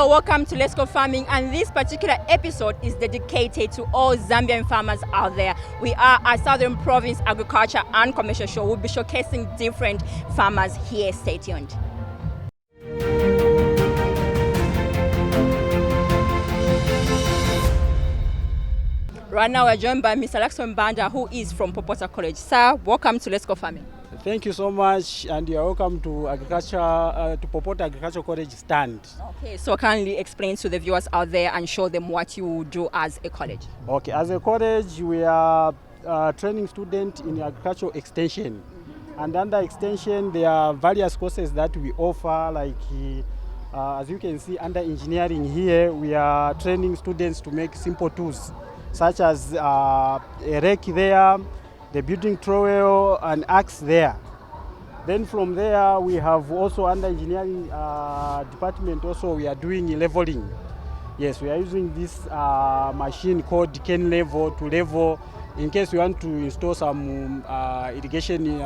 Hello, welcome to Let's Go Farming, and this particular episode is dedicated to all Zambian farmers out there. We are at Southern Province Agriculture and Commercial Show. We'll be showcasing different farmers here. Stay tuned. Right now we're joined by Mr. Laxon Banda, who is from Popota College. Sir, welcome to Let's Go Farming. Thank you so much, and you are welcome to Popota Agricultural College stand. Okay, so kindly explain to the viewers out there and show them what you do as a college. Okay, as a college, we are training students in agricultural extension. And under extension, there are various courses that we offer, like as you can see under engineering here, we are training students to make simple tools, such as a rake there, the building trowel, and axe there. Then from there, we have also under engineering department, also we are doing leveling. Yes, we are using this machine called cane level to level in case we want to install some irrigation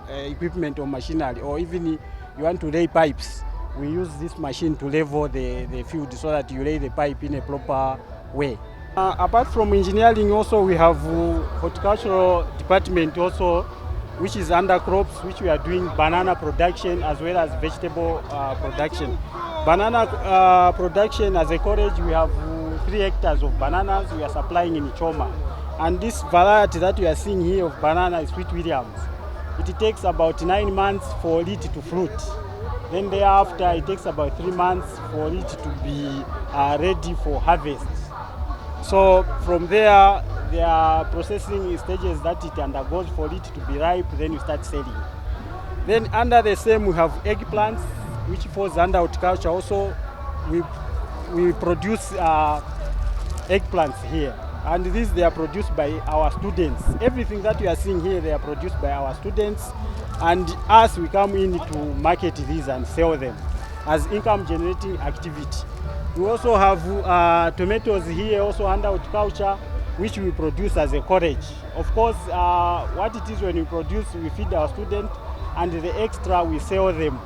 equipment or machinery, or even you want to lay pipes. We use this machine to level the field so that you lay the pipe in a proper way. Apart from engineering, also we have horticultural department also, which is under crops, which we are doing banana production as well as vegetable production. Banana production, as a college, we have 3 hectares of bananas we are supplying in Choma. And this variety that you are seeing here of banana is Sweet Williams. It takes about 9 months for it to fruit. Then thereafter, it takes about 3 months for it to be ready for harvest. So from there are processing stages that it undergoes for it to be ripe, then you start selling. Then under the same, we have eggplants, which falls under horticulture. Also, we produce eggplants here. And these, they are produced by our students. Everything that you are seeing here, they are produced by our students. And us, we come in to market these and sell them as income generating activity. We also have tomatoes here, also under horticulture, which we produce as a college. Of course, what it is when we produce, we feed our students, and the extra we sell them,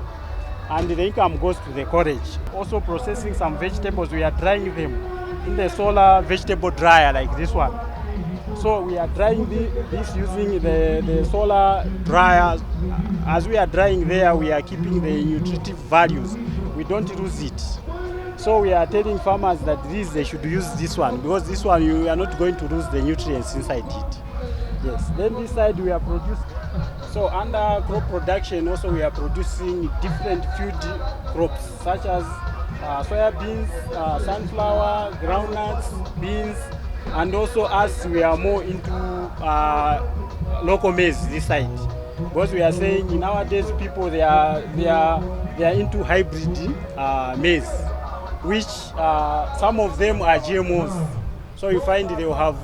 and the income goes to the college. Also processing some vegetables, we are drying them in the solar vegetable dryer like this one. So we are drying this using the solar dryer. As we are drying there, we are keeping the nutritive values. We don't lose it. So we are telling farmers that they should use this one, because this one you are not going to lose the nutrients inside it. Yes. Then this side we are producing. So under crop production also we are producing different food crops such as soybeans, sunflower, groundnuts, beans, and also as we are more into local maize this side. Because we are saying nowadays people they are into hybrid maize, which some of them are GMOs. So you find they will have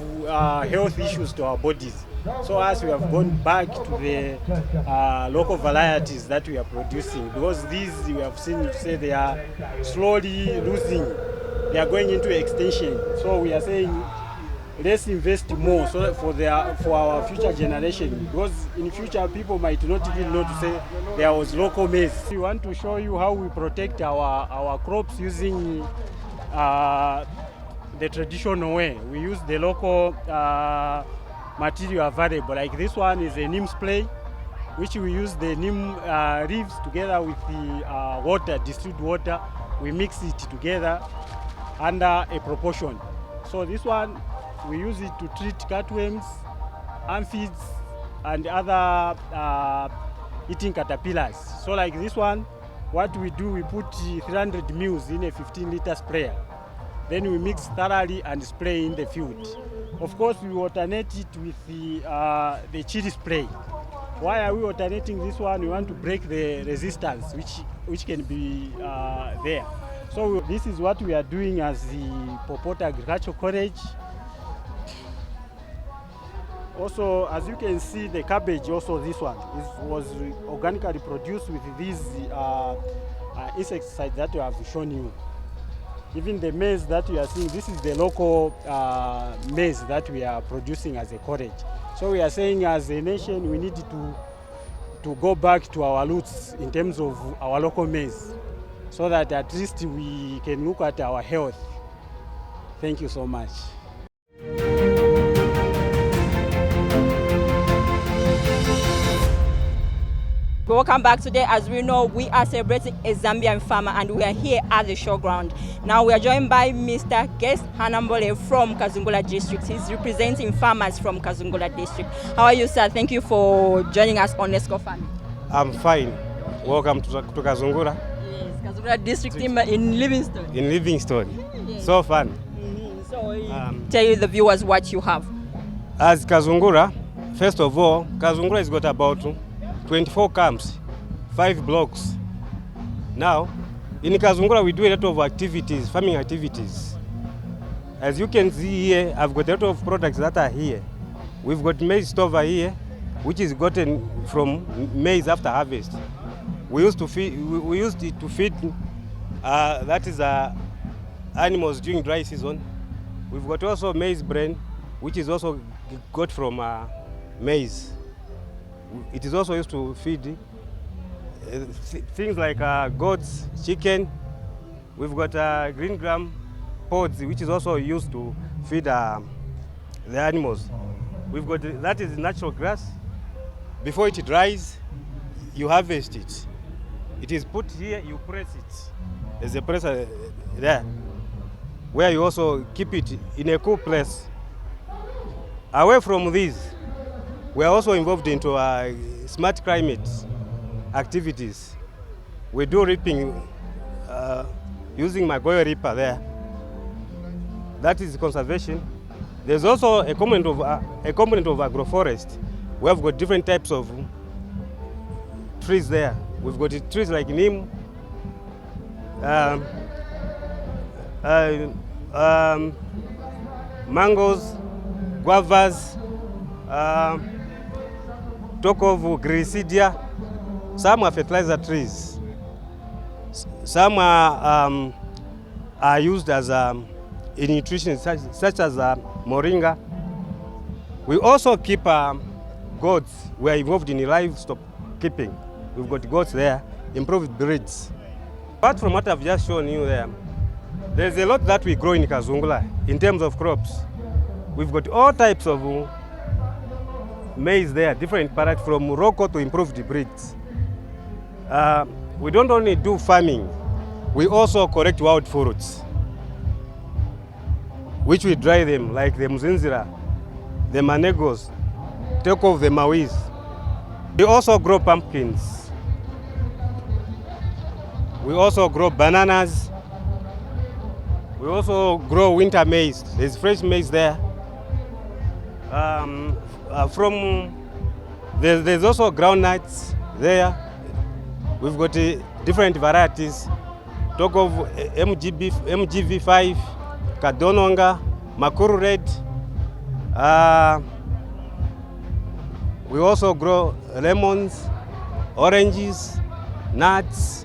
health issues to our bodies. So as we have gone back to the local varieties that we are producing, because these we have seen to say they are slowly losing, they are going into extinction. So we are saying let's invest more so that for our future generation, because in future people might not even know to say there was local maize. We want to show you how we protect our crops using the traditional way. We use the local material available. Like this one is a neem spray, which we use the neem leaves together with the water, distilled water. We mix it together under a proportion. So this one, we use it to treat cutworms, aphids, and other eating caterpillars. So like this one, what we do, we put 300 mils in a 15-liter sprayer. Then we mix thoroughly and spray in the field. Of course, we alternate it with the chili spray. Why are we alternating this one? We want to break the resistance which can be there. So this is what we are doing as the Popota Agricultural College. Also, as you can see, the cabbage, also this one, was organically produced with these insecticides that we have shown you. Even the maize that you are seeing, this is the local maize that we are producing as a college. So we are saying as a nation, we need to go back to our roots in terms of our local maize. so that at least we can look at our health. Thank you so much. Welcome back. Today, as we know, we are celebrating a Zambian farmer and we are here at the showground. Now we are joined by Mr. Guest Hanambole from Kazungula district. He's representing farmers from Kazungula district. How are you, sir? Thank you for joining us on Let's Go Farming. I'm fine. Welcome to Kazungula. Yes, Kazungula district in Livingstone. In Livingstone. Yes. So fun. So tell you the viewers what you have. As Kazungula, first of all, Kazungula has got about 24 camps, 5 blocks. Now, in Kazungula we do a lot of activities, farming activities. As you can see here, I've got a lot of products that are here. We've got maize stover here, which is gotten from maize after harvest. We used it to feed animals during dry season. We've got also maize bran, which is also got from maize. It is also used to feed things like goats, chicken. We've got green gram pods, which is also used to feed the animals. We've got that is natural grass. Before it dries, you harvest it. It is put here, you press it. There's a presser there, where you also keep it in a cool place. Away from these, we are also involved into smart climate activities. We do reaping using Magoyo reaper there. That is conservation. There's also a component of agroforest. We have got different types of trees there. We've got trees like neem, mangoes, guavas, talk of Gricidia. Some are fertilizer trees. Some are used as in nutrition, such as moringa. We also keep goats. We are involved in livestock keeping. We've got goats there, improved breeds. Apart from what I've just shown you there, there's a lot that we grow in Kazungula in terms of crops. We've got all types of maize there, different products from Morocco to improved breeds. We don't only do farming, we also collect wild fruits, which we dry them, like the mzinzira, the manegos, take off the mawis. We also grow pumpkins. We also grow bananas. We also grow winter maize. There's fresh maize there. There's also groundnuts there. We've got different varieties. Talk of MGV5, Kadononga, Makuru Red. We also grow lemons, oranges, nuts.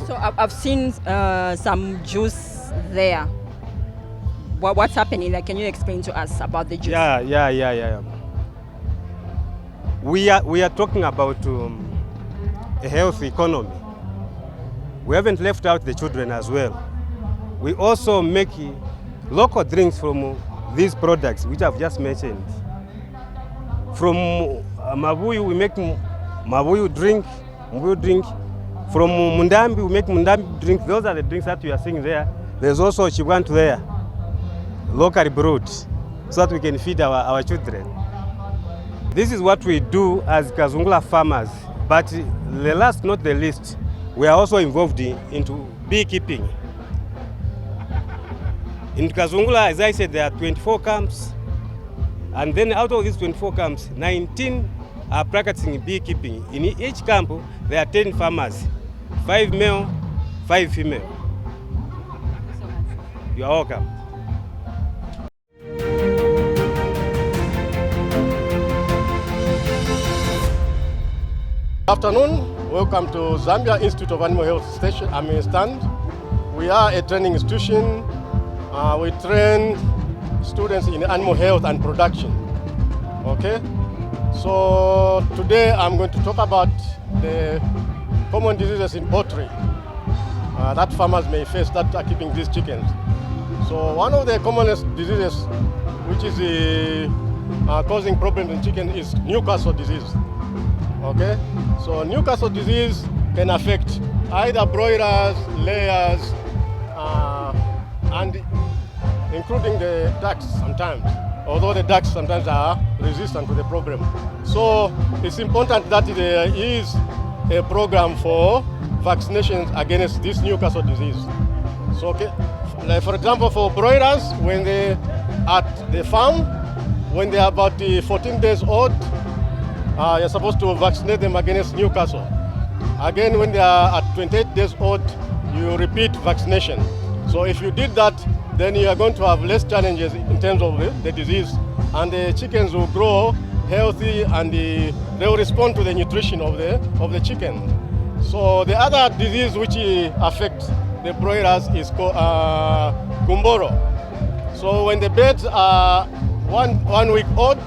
So I've seen some juice there. What's happening? Like, can you explain to us about the juice? Yeah. We are talking about a healthy economy. We haven't left out the children as well. We also make local drinks from these products which I've just mentioned. From Mabuyu, we make Mabuyu drink. From Mundambi, we make Mundambi drink. Those are the drinks that we are seeing there. There's also Chibantu there, locally brewed, so that we can feed our children. This is what we do as Kazungula farmers. But the last, not the least, we are also involved into beekeeping. In Kazungula, as I said, there are 24 camps. And then out of these 24 camps, 19 are practicing beekeeping. In each camp, there are 10 farmers, 5 male, 5 female. You are welcome. Good afternoon. Welcome to Zambia Institute of Animal Health stand. We are a training institution. We train students in animal health and production. Okay? So today I'm going to talk about the common diseases in poultry that farmers may face that are keeping these chickens. So one of the commonest diseases which is causing problems in chicken is Newcastle disease. Okay, so Newcastle disease can affect either broilers, layers, and including the ducks sometimes, although the ducks sometimes are resistant to the problem. So it's important that there is a program for vaccinations against this Newcastle disease. So, okay, like for example, for broilers, when they at the farm, when they are about 14 days old, you're supposed to vaccinate them against Newcastle. Again, when they are at 28 days old, you repeat vaccination. So if you did that, then you are going to have less challenges in terms of the disease, and the chickens will grow healthy, and they will respond to the nutrition of the chicken. So the other disease which affects the broilers is called Gumboro. So when the birds are one week old,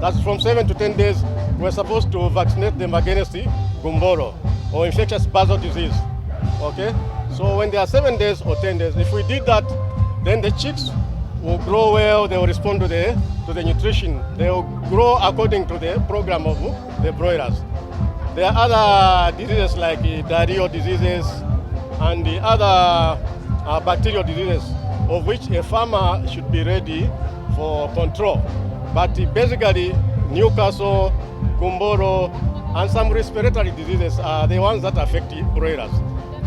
that's from 7 to 10 days, we're supposed to vaccinate them against the Gumboro or infectious basal disease. Okay? So when they are 7 days or 10 days, if we did that, then the chicks will grow well, they will respond to the nutrition. They will grow according to the program of the broilers. There are other diseases like diarrheal diseases and the other bacterial diseases of which a farmer should be ready for control. But basically, Newcastle, Gumboro, and some respiratory diseases are the ones that affect broilers.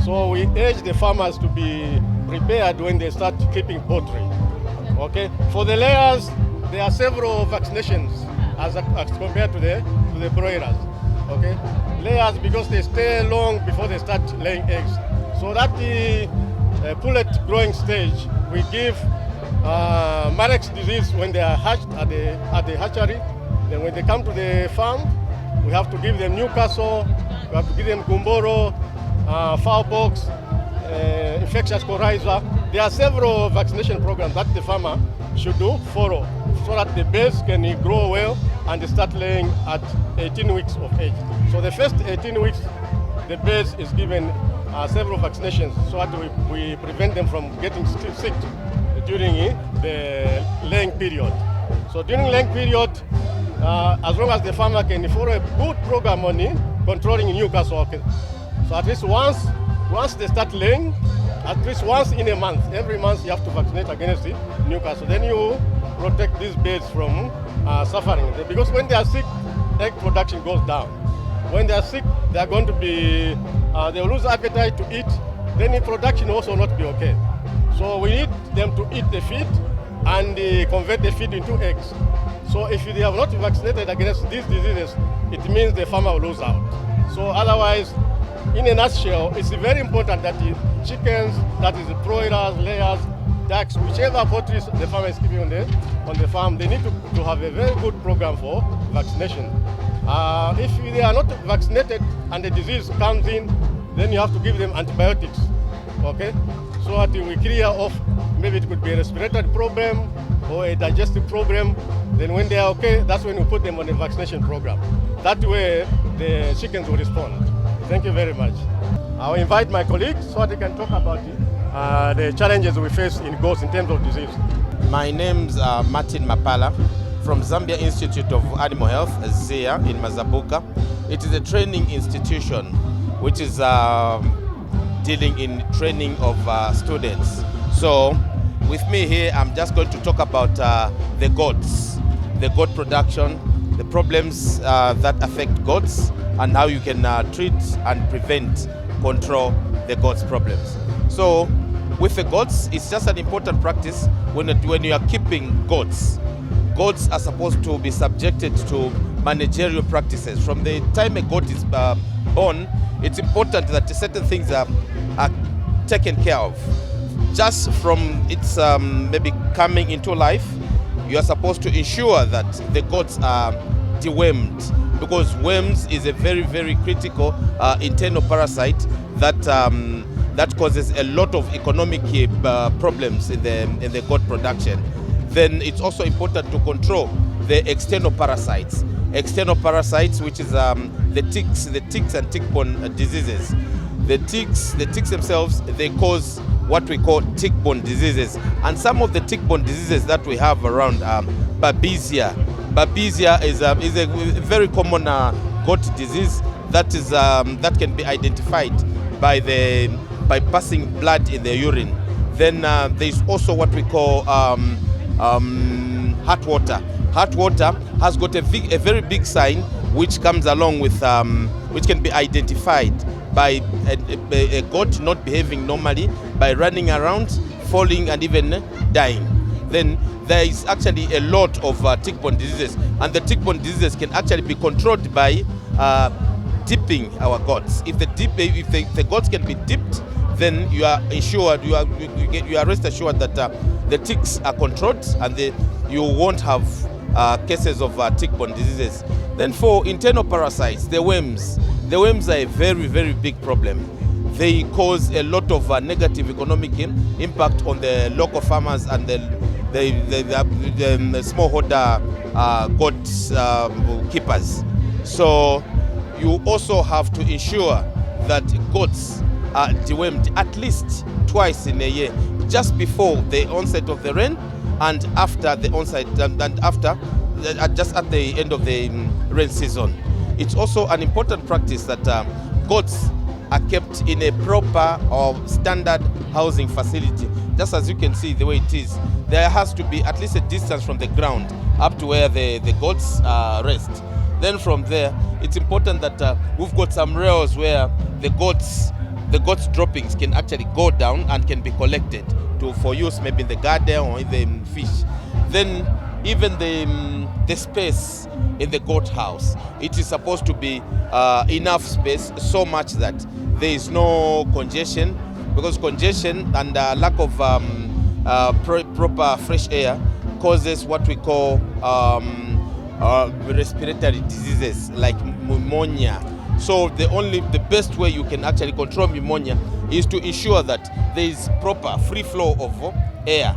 So we urge the farmers to be prepared when they start keeping poultry. Okay. For the layers, there are several vaccinations as compared to the broilers. Okay. Layers, because they stay long before they start laying eggs. So that the pullet growing stage, we give Marek's disease when they are hatched at the hatchery. Then when they come to the farm, we have to give them Newcastle, we have to give them Gumboro, fowlpox, infectious coryza. There are several vaccination programs that the farmer should follow so that the birds can grow well and they start laying at 18 weeks of age. So the first 18 weeks, the birds is given several vaccinations so that we prevent them from getting sick during the laying period. So during laying period, as long as the farmer can follow a good program on controlling Newcastle, so at least once they start laying, at least once in a month, every month you have to vaccinate against the Newcastle. Then you protect these birds from suffering. Because when they are sick, egg production goes down. When they are sick, they are going to be, they will lose appetite to eat. Then the production also not be okay. So we need them to eat the feed and convert the feed into eggs. So if they have not vaccinated against these diseases, it means the farmer will lose out. So otherwise, in a nutshell, it's very important that the chickens, that is the broilers, layers, ducks, whichever poultry the farmer is keeping on the farm, they need to have a very good program for vaccination. If they are not vaccinated and the disease comes in, then you have to give them antibiotics, okay? So that we clear off, maybe it could be a respiratory problem or a digestive problem. Then when they are okay, that's when we put them on a vaccination program. That way, the chickens will respond. Thank you very much. I'll invite my colleagues so they can talk about the challenges we face in goats in terms of disease. My name's Martin Mapala from Zambia Institute of Animal Health, ZIA, in Mazabuka. It is a training institution which is dealing in training of students. So with me here, I'm just going to talk about the goats, the goat production, the problems that affect goats, and how you can treat and prevent, control the goats' problems. So with the goats, it's just an important practice when you are keeping goats. Goats are supposed to be subjected to managerial practices. From the time a goat is born, it's important that certain things are taken care of. Just from its maybe coming into life, you are supposed to ensure that the goats are dewormed, because worms is a very, very critical internal parasite that causes a lot of economic problems in the goat production. Then it's also important to control the external parasites. external parasites, which is the ticks and tick-borne diseases. The ticks themselves, they cause what we call tick-borne diseases. And some of the tick-borne diseases that we have around Babesia. Babesia is a very common goat disease that can be identified by passing blood in the urine. Then there is also what we call heart water. Heart water has got a very big sign which comes along with which can be identified by a goat not behaving normally, by running around, falling, and even dying. Then there is actually a lot of tick-borne diseases, and the tick-borne diseases can actually be controlled by dipping our goats. If the goats can be dipped, then you are ensured, you are rest assured that the ticks are controlled, and you won't have cases of tick-borne diseases. Then for internal parasites, the worms are a very, very big problem. They cause a lot of negative economic impact on the local farmers and the smallholder goat keepers. So you also have to ensure that goats are dewormed at least twice in a year, just before the onset of the rain and after the onset, and after just at the end of the rain season. It's also an important practice that goats are kept in a proper or standard housing facility. Just as you can see the way it is, there has to be at least a distance from the ground up to where the goats rest. Then from there, it's important that we've got some rails where the goats droppings can actually go down and can be collected for use maybe in the garden or in the fish. Then even the space in the goat house, it is supposed to be enough space, so much that there is no congestion, because congestion and lack of proper fresh air causes what we call respiratory diseases like pneumonia. So the best way you can actually control pneumonia is to ensure that there is proper free flow of air.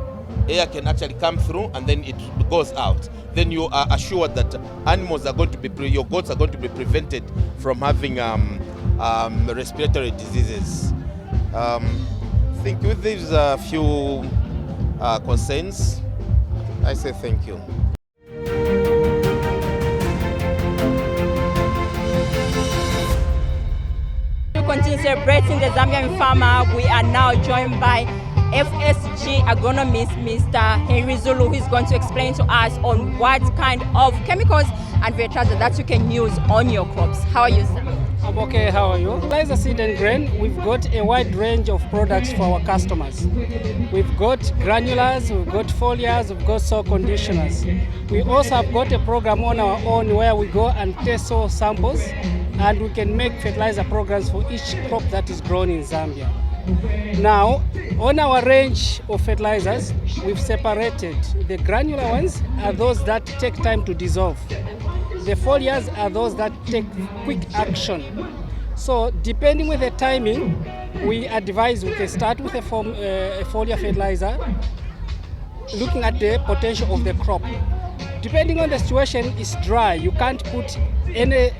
Air can actually come through and then it goes out. Then you are assured that your goats are going to be prevented from having respiratory diseases. I think with these few concerns, I say thank you. To continue celebrating the Zambian farmer, we are now joined by FSG agronomist Mr. Henry Zulu, who is going to explain to us on what kind of chemicals and fertilizers that you can use on your crops. How are you, sir? I'm okay, how are you? Fertilizer, seed and grain, we've got a wide range of products for our customers. We've got granulars, we've got foliars, we've got soil conditioners. We also have got a program on our own where we go and test soil samples, and we can make fertilizer programs for each crop that is grown in Zambia. Now, on our range of fertilizers, we've separated. The granular ones are those that take time to dissolve. The foliars are those that take quick action. So depending with the timing, we advise we can start with a foliar fertilizer, looking at the potential of the crop. Depending on the situation, it's dry. You can't put any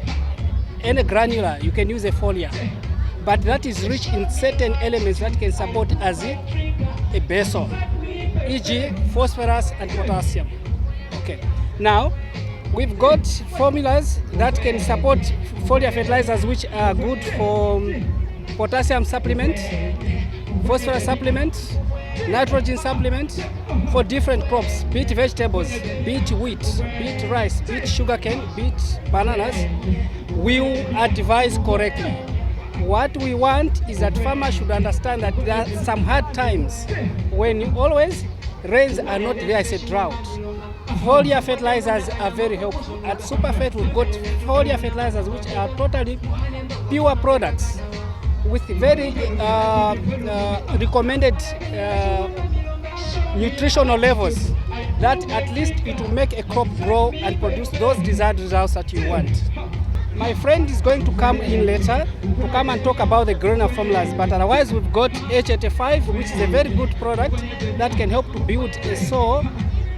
granular, you can use a foliar. But that is rich in certain elements that can support as a base oil, e.g. phosphorus and potassium. Okay. Now, we've got formulas that can support foliar fertilizers, which are good for potassium supplement, phosphorus supplement, nitrogen supplement for different crops, be it vegetables, be it wheat, be it rice, be it sugarcane, be it bananas. We will advise correctly. What we want is that farmers should understand that there are some hard times when always rains are not there, it's a drought. Foliar fertilizers are very helpful. At Superfet, we've got foliar fertilizers which are totally pure products with very recommended nutritional levels that at least it will make a crop grow and produce those desired results that you want. My friend is going to come in later to come and talk about the granular formulas, but otherwise we've got H85, which is a very good product that can help to build a soil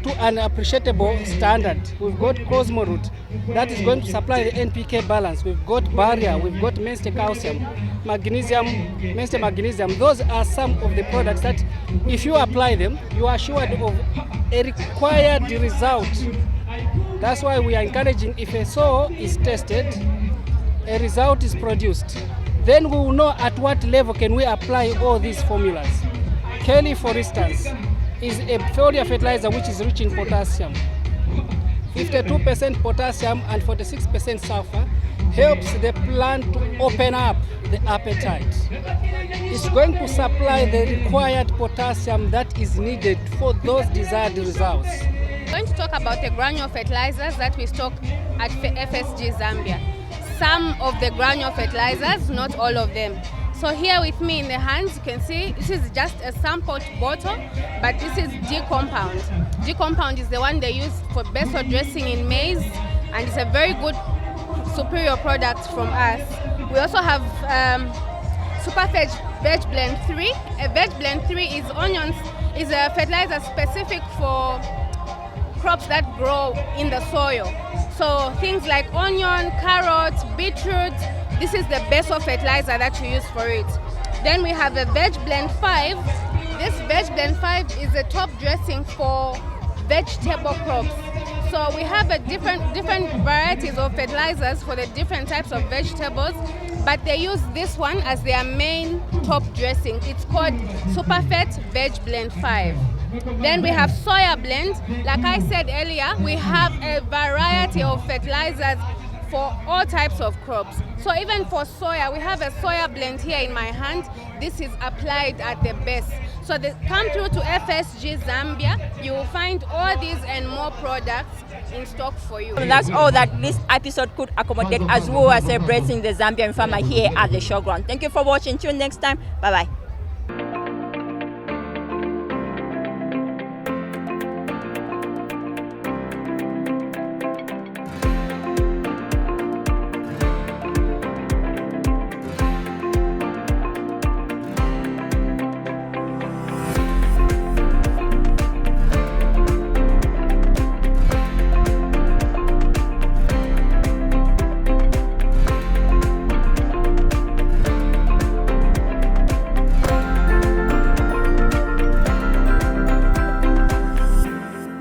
to an appreciable standard. We've got Cosmoroot that is going to supply the NPK balance. We've got Barrier, we've got Mainstay Calcium, Magnesium, Mainstay Magnesium. Those are some of the products that if you apply them, you are assured of a required result. That's why we are encouraging, if a soil is tested, a result is produced, then we will know at what level can we apply all these formulas. Kelly, for instance, is a foliar fertilizer which is rich in potassium. 52% potassium and 46% sulfur helps the plant to open up the appetite. It's going to supply the required potassium that is needed for those desired results. I'm going to talk about the granule fertilizers that we stock at FSG Zambia. Some of the granule fertilizers, not all of them. So here with me in the hands, you can see this is just a sample bottle, but this is D-compound. D-compound is the one they use for basal dressing in maize, and it's a very good superior product from us. We also have Super Veg Blend 3. A Veg Blend 3 is onions, is a fertilizer specific for crops that grow in the soil. So things like onion, carrots, beetroot, this is the basal fertilizer that you use for it. Then we have a Veg Blend 5. This Veg Blend 5 is a top dressing for vegetable crops. So we have a different varieties of fertilizers for the different types of vegetables, but they use this one as their main top dressing. It's called Superfet Veg Blend 5. Then we have soya blend. Like I said earlier, we have a variety of fertilizers for all types of crops. So even for soya, we have a soya blend here in my hand. This is applied at the base. So come through to FSG Zambia. You will find all these and more products in stock for you. That's all that this episode could accommodate as we were celebrating the Zambian farmer here at the showground. Thank you for watching. Till next time. Bye-bye.